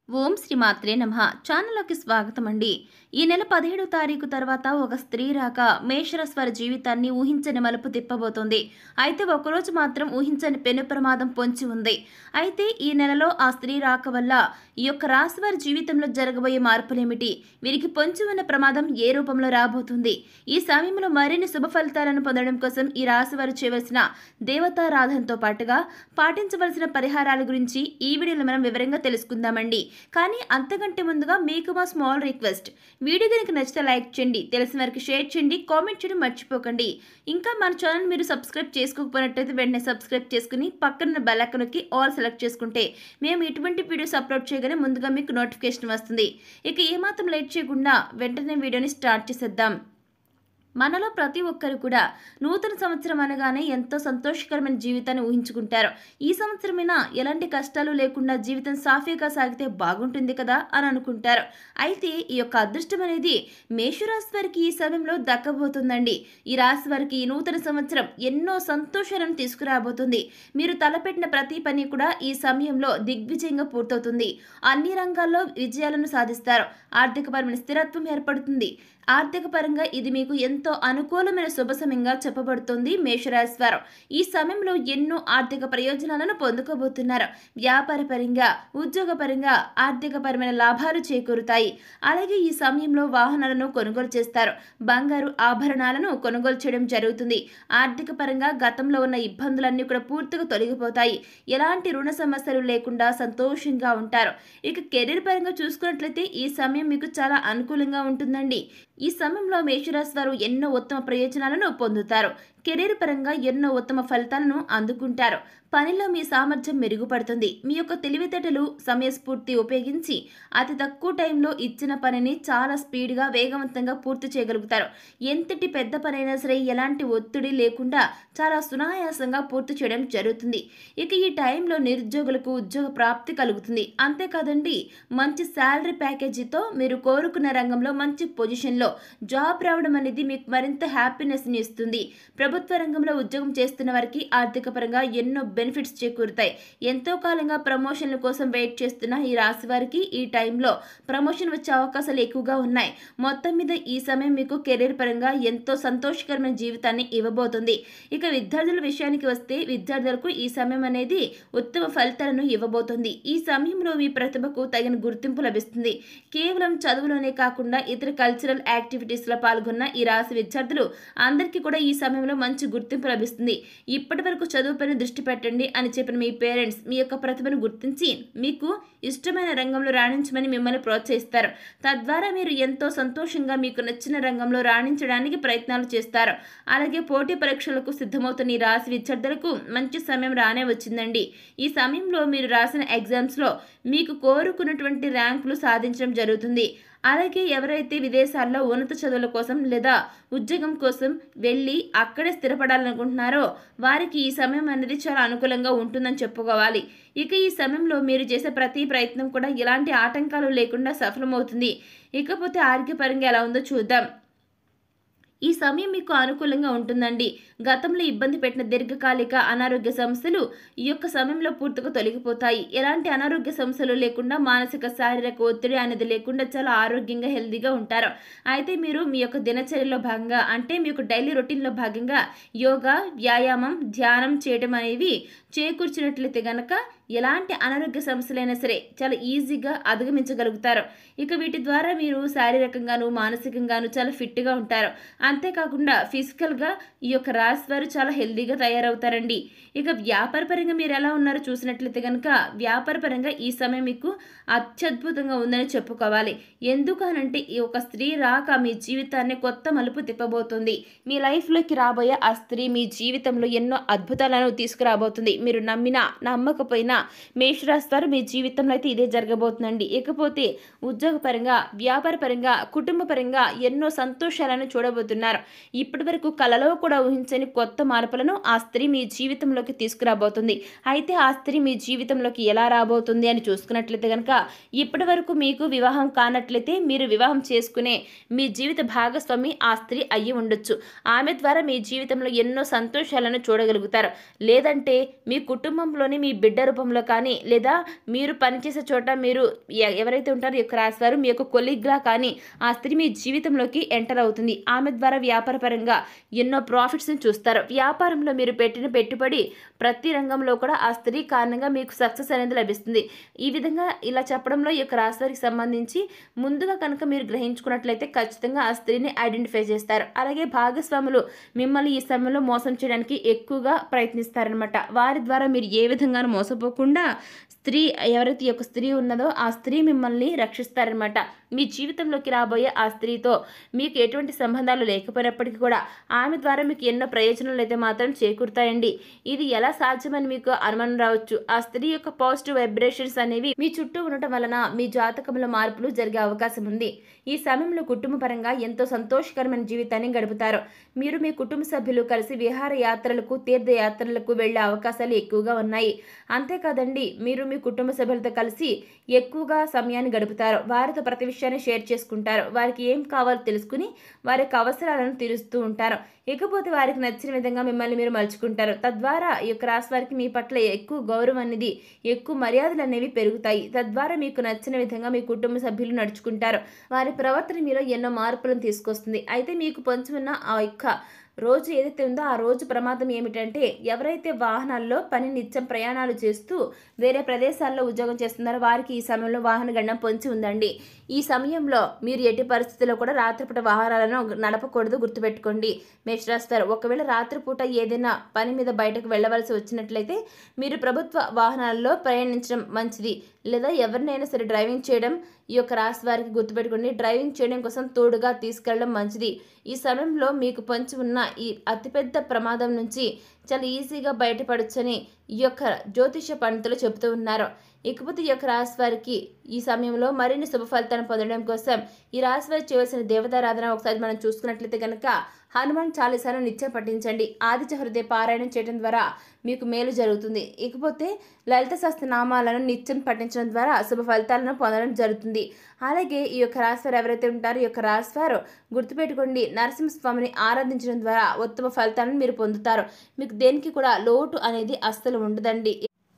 ఓం శ్రీ మాత్రే నమః. ఛానల్లోకి స్వాగతం అండి. ఈ నెల 17వ తారీఖు తర్వాత ఒక స్త్రీ రాక మేషరాశి వారి జీవితాన్ని ఊహించని మలుపు తిప్పబోతోంది. అయితే ఒకరోజు మాత్రం ఊహించని పెను ప్రమాదం పొంచి ఉంది. అయితే ఈ నెలలో ఆ స్త్రీ రాక వల్ల ఈ యొక్క రాశి వారి జీవితంలో జరగబోయే మార్పులేమిటి, వీరికి పొంచి ఉన్న ప్రమాదం ఏ రూపంలో రాబోతుంది, ఈ సమయంలో మరిన్ని శుభ ఫలితాలను పొందడం కోసం ఈ రాశి వారు చేయవలసిన దేవతారాధనతో పాటుగా పాటించవలసిన పరిహారాల గురించి ఈ వీడియోలో మనం వివరంగా తెలుసుకుందామండి. కానీ అంతకంటే ముందుగా మీకు మా స్మాల్ రిక్వెస్ట్, వీడియో కనుక నచ్చితే లైక్ చేయండి, తెలిసిన వారికి షేర్ చేయండి, కామెంట్ చేయడం మర్చిపోకండి. ఇంకా మన ఛానల్ మీరు సబ్స్క్రైబ్ చేసుకోకపోయినట్లయితే వెంటనే సబ్స్క్రైబ్ చేసుకుని పక్కన బెల్ ఐకాన్ నొక్కి ఆల్ సెలెక్ట్ చేసుకుంటే మేము ఇటువంటి వీడియోస్ అప్లోడ్ చేయగానే ముందుగా మీకు నోటిఫికేషన్ వస్తుంది. ఇక ఏమాత్రం లేట్ చేయకుండా వెంటనే వీడియోని స్టార్ట్ చేసేద్దాం. మనలో ప్రతి ఒక్కరు కూడా నూతన సంవత్సరం అనగానే ఎంతో సంతోషకరమైన జీవితాన్ని ఊహించుకుంటారు. ఈ సంవత్సరమైనా ఎలాంటి కష్టాలు లేకుండా జీవితం సాఫీగా సాగితే బాగుంటుంది కదా అని అనుకుంటారు. అయితే ఈ యొక్క అదృష్టం అనేది మేషరాశి వారికి ఈ సమయంలో దక్కబోతుందండి. ఈ రాశి వారికి ఈ నూతన సంవత్సరం ఎన్నో సంతోషాలను తీసుకురాబోతుంది. మీరు తలపెట్టిన ప్రతి పని కూడా ఈ సమయంలో దిగ్విజయంగా పూర్తవుతుంది. అన్ని రంగాల్లో విజయాలను సాధిస్తారు. ఆర్థికపరమైన స్థిరత్వం ఏర్పడుతుంది. ఆర్థిక పరంగా ఇది మీకు ఎంతో అనుకూలమైన శుభ సమయంగా చెప్పబడుతుంది. మేషరాశి వారు ఈ సమయంలో ఎన్నో ఆర్థిక ప్రయోజనాలను పొందుకోబోతున్నారు. వ్యాపార పరంగా, ఉద్యోగ పరంగా ఆర్థికపరమైన లాభాలు చేకూరుతాయి. అలాగే ఈ సమయంలో వాహనాలను కొనుగోలు చేస్తారు. బంగారు ఆభరణాలను కొనుగోలు చేయడం జరుగుతుంది. ఆర్థిక పరంగా గతంలో ఉన్న ఇబ్బందులన్నీ కూడా పూర్తిగా తొలగిపోతాయి. ఎలాంటి రుణ సమస్యలు లేకుండా సంతోషంగా ఉంటారు. ఇక కెరీర్ పరంగా చూసుకున్నట్లయితే ఈ సమయం మీకు చాలా అనుకూలంగా ఉంటుందండి. ఈ సమయంలో మేషరాశి వారు ఎన్నో ఉత్తమ ప్రయోజనాలను పొందుతారు. కెరీర్ పరంగా ఎన్నో ఉత్తమ ఫలితాలను అందుకుంటారు. పనిలో మీ సామర్థ్యం మెరుగుపడుతుంది. మీ యొక్క తెలివితేటలు, సమయస్ఫూర్తి ఉపయోగించి అతి తక్కువ టైంలో ఇచ్చిన పనిని చాలా స్పీడ్గా, వేగవంతంగా పూర్తి చేయగలుగుతారు. ఎంతటి పెద్ద పనైనా సరే ఎలాంటి ఒత్తిడి లేకుండా చాలా సునాయాసంగా పూర్తి చేయడం జరుగుతుంది. ఇక ఈ టైంలో నిరుద్యోగులకు ఉద్యోగ ప్రాప్తి కలుగుతుంది. అంతేకాదండి, మంచి శాలరీ ప్యాకేజీతో మీరు కోరుకున్న రంగంలో మంచి పొజిషన్లో జాబ్ రావడం అనేది మీకు మరింత హ్యాపీనెస్ని ఇస్తుంది. ప్రభుత్వ రంగంలో ఉద్యోగం చేస్తున్న వారికి ఆర్థిక పరంగా ఎన్నో బెనిఫిట్స్ చేకూరుతాయి. ఎంతో కాలంగా ప్రమోషన్ల కోసం వెయిట్ చేస్తున్న ఈ రాశి వారికి ఈ టైంలో ప్రమోషన్ వచ్చే అవకాశాలు ఎక్కువగా ఉన్నాయి. మొత్తం మీద ఈ సమయం మీకు కెరీర్ పరంగా ఎంతో సంతోషకరమైన జీవితాన్ని ఇవ్వబోతుంది. ఇక విద్యార్థుల విషయానికి వస్తే విద్యార్థులకు ఈ సమయం అనేది ఉత్తమ ఫలితాలను ఇవ్వబోతుంది. ఈ సమయంలో మీ ప్రతిభకు తగిన గుర్తింపు లభిస్తుంది. కేవలం చదువులోనే కాకుండా ఇతర కల్చరల్ యాక్టివిటీస్లో పాల్గొన్న ఈ రాశి విద్యార్థులు అందరికీ కూడా ఈ సమయంలో మంచి గుర్తింపు లభిస్తుంది. ఇప్పటి వరకు చదువుపైన దృష్టి పెట్టండి అని చెప్పిన మీ పేరెంట్స్ మీ యొక్క ప్రతిభను గుర్తించి మీకు ఇష్టమైన రంగంలో రాణించమని మిమ్మల్ని ప్రోత్సహిస్తారు. తద్వారా మీరు ఎంతో సంతోషంగా మీకు నచ్చిన రంగంలో రాణించడానికి ప్రయత్నాలు చేస్తారు. అలాగే పోటీ పరీక్షలకు సిద్ధమవుతున్న ఈ రాశి విద్యార్థులకు మంచి సమయం రానే వచ్చిందండి. ఈ సమయంలో మీరు రాసిన ఎగ్జామ్స్లో మీకు కోరుకున్నటువంటి ర్యాంకులు సాధించడం జరుగుతుంది. అలాగే ఎవరైతే విదేశాల్లో ఉన్నత చదువుల కోసం లేదా ఉద్యోగం కోసం వెళ్ళి అక్కడే స్థిరపడాలనుకుంటున్నారో వారికి ఈ సమయం అనేది చాలా అనుకూలంగా ఉంటుందని చెప్పుకోవాలి. ఇక ఈ సమయంలో మీరు చేసే ప్రతి ప్రయత్నం కూడా ఎలాంటి ఆటంకాలు లేకుండా సఫలమవుతుంది. ఇకపోతే ఆరోగ్యపరంగా ఎలా ఉందో చూద్దాం. ఈ సమయం మీకు అనుకూలంగా ఉంటుందండి. గతంలో ఇబ్బంది పెట్టిన దీర్ఘకాలిక అనారోగ్య సమస్యలు ఈ యొక్క సమయంలో పూర్తిగా తొలగిపోతాయి. ఎలాంటి అనారోగ్య సమస్యలు లేకుండా, మానసిక శారీరక ఒత్తిడి అనేది లేకుండా చాలా ఆరోగ్యంగా, హెల్తీగా ఉంటారు. అయితే మీరు మీ యొక్క దినచర్యలో భాగంగా, అంటే మీ యొక్క డైలీ రొటీన్లో భాగంగా యోగా, వ్యాయామం, ధ్యానం చేయడం అనేవి చేకూర్చినట్లయితే గనక ఎలాంటి అనారోగ్య సమస్యలైనా సరే చాలా ఈజీగా అధిగమించగలుగుతారు. ఇక వీటి ద్వారా మీరు శారీరకంగాను, మానసికంగాను చాలా ఫిట్గా ఉంటారు. అంతేకాకుండా ఫిజికల్గా ఈ యొక్క రాశి వారు చాలా హెల్తీగా తయారవుతారండి. ఇక వ్యాపారపరంగా మీరు ఎలా ఉన్నారో చూసినట్లయితే కనుక వ్యాపారపరంగా ఈ సమయం మీకు అత్యద్భుతంగా ఉందని చెప్పుకోవాలి. ఎందుకనంటే ఈ ఒక స్త్రీ రాక మీ జీవితాన్ని కొత్త మలుపు తిప్పబోతుంది. మీ లైఫ్లోకి రాబోయే ఆ స్త్రీ మీ జీవితంలో ఎన్నో అద్భుతాలను తీసుకురాబోతుంది. మీరు నమ్మినా నమ్మకపోయినా మేషరాశి వారు మీ జీవితంలో అయితే ఇదే జరగబోతుందండి. ఇకపోతే ఉద్యోగపరంగా, వ్యాపారపరంగా, కుటుంబ పరంగా ఎన్నో సంతోషాలను చూడబోతున్నారు. ఇప్పటి వరకు కలలో కూడా ఊహించని కొత్త మార్పులను ఆ స్త్రీ మీ జీవితంలోకి తీసుకురాబోతుంది. అయితే ఆ స్త్రీ మీ జీవితంలోకి ఎలా రాబోతుంది అని చూసుకున్నట్లయితే కనుక ఇప్పటి వరకు మీకు వివాహం కానట్లయితే మీరు వివాహం చేసుకునే మీ జీవిత భాగస్వామి ఆ స్త్రీ అయ్యి ఉండొచ్చు. ఆమె ద్వారా మీ జీవితంలో ఎన్నో సంతోషాలను చూడగలుగుతారు. లేదంటే మీ కుటుంబంలోని మీ బిడ్డ రూపంలో రూపంలో కానీ లేదా మీరు పనిచేసే చోట మీరు ఎవరైతే ఉంటారో ఈ యొక్క రాశి వారు మీ యొక్క కొలీగ్లా కానీ ఆ స్త్రీ మీ జీవితంలోకి ఎంటర్ అవుతుంది. ఆమె ద్వారా వ్యాపారపరంగా ఎన్నో ప్రాఫిట్స్ని చూస్తారు. వ్యాపారంలో మీరు పెట్టిన పెట్టుబడి ప్రతి రంగంలో కూడా ఆ స్త్రీ కారణంగా మీకు సక్సెస్ అనేది లభిస్తుంది. ఈ విధంగా ఇలా చెప్పడంలో ఈ యొక్క రాశి వారికి సంబంధించి ముందుగా కనుక మీరు గ్రహించుకున్నట్లయితే ఖచ్చితంగా ఆ స్త్రీని ఐడెంటిఫై చేస్తారు. అలాగే భాగస్వాములు మిమ్మల్ని ఈ సమయంలో మోసం చేయడానికి ఎక్కువగా ప్రయత్నిస్తారనమాట. వారి ద్వారా మీరు ఏ విధంగానూ మోసపోకుండా స్త్రీ ఎవరైతే ఈ యొక్క స్త్రీ ఉన్నదో ఆ స్త్రీ మిమ్మల్ని రక్షిస్తారనమాట. మీ జీవితంలోకి రాబోయే ఆ స్త్రీతో మీకు ఎటువంటి సంబంధాలు లేకపోయినప్పటికీ కూడా ఆమె ద్వారా మీకు ఎన్నో ప్రయోజనాలు అయితే మాత్రం చేకూరుతాయండి. ఇది ఎలా సాధ్యమని మీకు అనుమానం రావచ్చు. ఆ స్త్రీ యొక్క పాజిటివ్ వైబ్రేషన్స్ అనేవి మీ చుట్టూ ఉండటం వలన మీ జాతకంలో మార్పులు జరిగే అవకాశం ఉంది. ఈ సమయంలో కుటుంబపరంగా ఎంతో సంతోషకరమైన జీవితాన్ని గడుపుతారు. మీరు మీ కుటుంబ సభ్యులు కలిసి విహార యాత్రలకు తీర్థయాత్రలకు వెళ్లే అవకాశాలు ఎక్కువగా ఉన్నాయి. అంతేకాదండి, మీరు మీ కుటుంబ సభ్యులతో కలిసి ఎక్కువగా సమయాన్ని గడుపుతారు. వారితో ప్రతి విషయాన్ని షేర్ చేసుకుంటారు. వారికి ఏం కావాలో తెలుసుకుని వారి యొక్క అవసరాలను తీరుస్తూ ఉంటారు. ఇకపోతే వారికి నచ్చిన విధంగా మిమ్మల్ని మీరు మలుచుకుంటారు. తద్వారా ఈ యొక్క రాశి వారికి మీ పట్ల ఎక్కువ గౌరవం అనేది, ఎక్కువ మర్యాదలు అనేవి పెరుగుతాయి. తద్వారా మీకు నచ్చిన విధంగా మీ కుటుంబ సభ్యులు నడుచుకుంటారు. వారి ప్రవర్తన మీలో ఎన్నో మార్పులను తీసుకొస్తుంది. అయితే మీకు పొంచి ఉన్న ఆ యొక్క రోజు ఏదైతే ఉందో ఆ రోజు ప్రమాదం ఏమిటంటే, ఎవరైతే వాహనాల్లో పని నిత్యం ప్రయాణాలు చేస్తూ వేరే ప్రదేశాల్లో ఉద్యోగం చేస్తున్నారో వారికి ఈ సమయంలో వాహన గండం పొంచి ఉందండి. ఈ సమయంలో మీరు ఎట్టి పరిస్థితుల్లో కూడా రాత్రిపూట వాహనాలను నడపకూడదు, గుర్తుపెట్టుకోండి. మేషరాశి వారు ఒకవేళ రాత్రిపూట ఏదైనా పని మీద బయటకు వెళ్ళవలసి వచ్చినట్లయితే మీరు ప్రభుత్వ వాహనాల్లో ప్రయాణించడం మంచిది. లేదా ఎవరినైనా సరే డ్రైవింగ్ చేయడం ఈ యొక్క రాశి వారికి గుర్తుపెట్టుకోండి. డ్రైవింగ్ చేయడం కోసం తోడుగా తీసుకెళ్ళడం మంచిది. ఈ సమయంలో మీకు పొంచి ఉన్న ఈ అతిపెద్ద ప్రమాదం నుంచి చాలా ఈజీగా బయటపడొచ్చని ఈ యొక్క జ్యోతిష పండితులు చెబుతూ ఉన్నారు. ఇకపోతే ఈ యొక్క రాశి వారికి ఈ సమయంలో మరిన్ని శుభ ఫలితాలను పొందడం కోసం ఈ రాశి వారికి చేయవలసిన దేవతారాధన ఒకసారి మనం చూసుకున్నట్లయితే కనుక హనుమాన్ చాలీసాను నిత్యం పఠించండి. ఆదిత్య హృదయ పారాయణం చేయడం ద్వారా మీకు మేలు జరుగుతుంది. ఇకపోతే లలిత సహస్రనామాలను నిత్యం పఠించడం ద్వారా శుభ ఫలితాలను పొందడం జరుగుతుంది. అలాగే ఈ యొక్క రాశివారు ఎవరైతే ఉంటారో ఈ యొక్క రాశివారు గుర్తుపెట్టుకోండి, నరసింహస్వామిని ఆరాధించడం ద్వారా ఉత్తమ ఫలితాలను మీరు పొందుతారు. మీకు దేనికి కూడా లోటు అనేది అస్సలు ఉండదండి.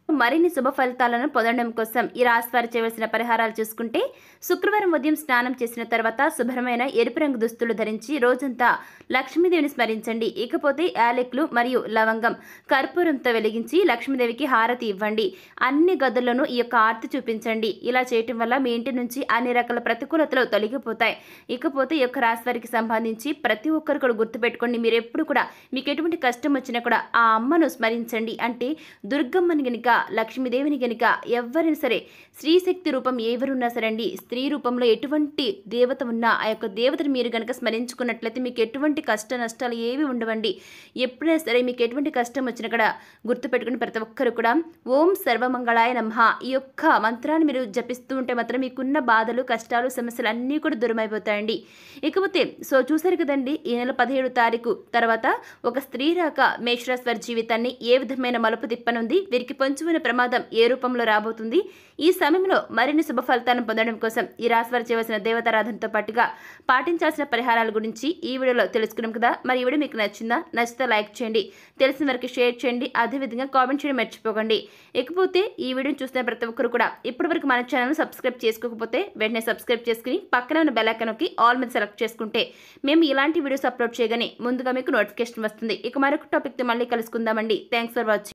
మరిన్ని శుభ ఫలితాలను పొందడం కోసం ఈ రాశి వారు చేయవలసిన పరిహారాలు చూసుకుంటే, శుక్రవారం ఉదయం స్నానం చేసిన తర్వాత శుభ్రమైన ఎరుపు రంగు దుస్తులు ధరించి రోజంతా లక్ష్మీదేవిని స్మరించండి. ఇకపోతే యాలకులు మరియు లవంగం కర్పూరంతో వెలిగించి లక్ష్మీదేవికి హారతి ఇవ్వండి. అన్ని గదుల్లోనూ ఈ యొక్క ఆరతి చూపించండి. ఇలా చేయటం వల్ల మీ ఇంటి నుంచి అన్ని రకాల ప్రతికూలతలు తొలగిపోతాయి. ఇకపోతే ఈ యొక్క రాశి వారికి సంబంధించి ప్రతి ఒక్కరు కూడా గుర్తుపెట్టుకోండి, మీరు ఎప్పుడు కూడా మీకు ఎటువంటి కష్టం వచ్చినా కూడా ఆ అమ్మను స్మరించండి. అంటే దుర్గమ్మని గనుక, లక్ష్మీదేవిని గనుక, ఎవరైనా సరే స్త్రీశక్తి రూపం ఎవరున్నా సరే అండి, స్త్రీ రూపంలో ఎటువంటి దేవత ఉన్నా ఆ యొక్క దేవతను మీరు గనక స్మరించుకున్నట్లయితే మీకు ఎటువంటి కష్ట నష్టాలు ఏవి ఉండవండి. ఎప్పుడైనా సరే మీకు ఎటువంటి కష్టం వచ్చినా కూడా గుర్తుపెట్టుకుని ప్రతి ఒక్కరు కూడా ఓం సర్వమంగళాయ నమః ఈ యొక్క మంత్రాన్ని మీరు జపిస్తూ ఉంటే మాత్రం మీకున్న బాధలు, కష్టాలు, సమస్యలు అన్నీ కూడా దూరమైపోతాయండి. ఇకపోతే చూసారు కదండి, ఈ నెల 17 తారీఖు తర్వాత ఒక స్త్రీ రాక మేషరాశి వారి జీవితాన్ని ఏ విధమైన మలుపు తిప్పనుంది, వీరికి పొంచి ఉన్న ప్రమాదం ఏ రూపంలో రాబోతుంది, ఈ సమయంలో మరిన్ని శుభ ఫలితాలను పొందడం కోసం ఈ రాశి వారు చేయవలసిన దేవతారాధనతో పాటుగా పాటించాల్సిన పరిహారాల గురించి ఈ వీడియోలో తెలుసుకున్నాం కదా. మరి ఈ వీడియో మీకు నచ్చిందా? నచ్చితే లైక్ చేయండి, తెలిసిన వరకు షేర్ చేయండి, అదేవిధంగా కామెంట్ చేయడం మర్చిపోకండి. ఇకపోతే ఈ వీడియోని చూస్తున్న ప్రతి ఒక్కరు కూడా ఇప్పటివరకు మన ఛానల్ సబ్స్క్రైబ్ చేసుకోకపోతే వెంటనే సబ్స్క్రైబ్ చేసుకుని పక్కన ఉన్న బెల్ ఐకాన్ నొక్కి ఆల్ మీద సెలెక్ట్ చేసుకుంటే మేము ఇలాంటి వీడియోస్ అప్లోడ్ చేయగానే ముందుగా మీకు నోటిఫికేషన్ వస్తుంది. ఇక మరొక టాపిక్తో మళ్ళీ కలుసుకుందామండి. Thanks for watching.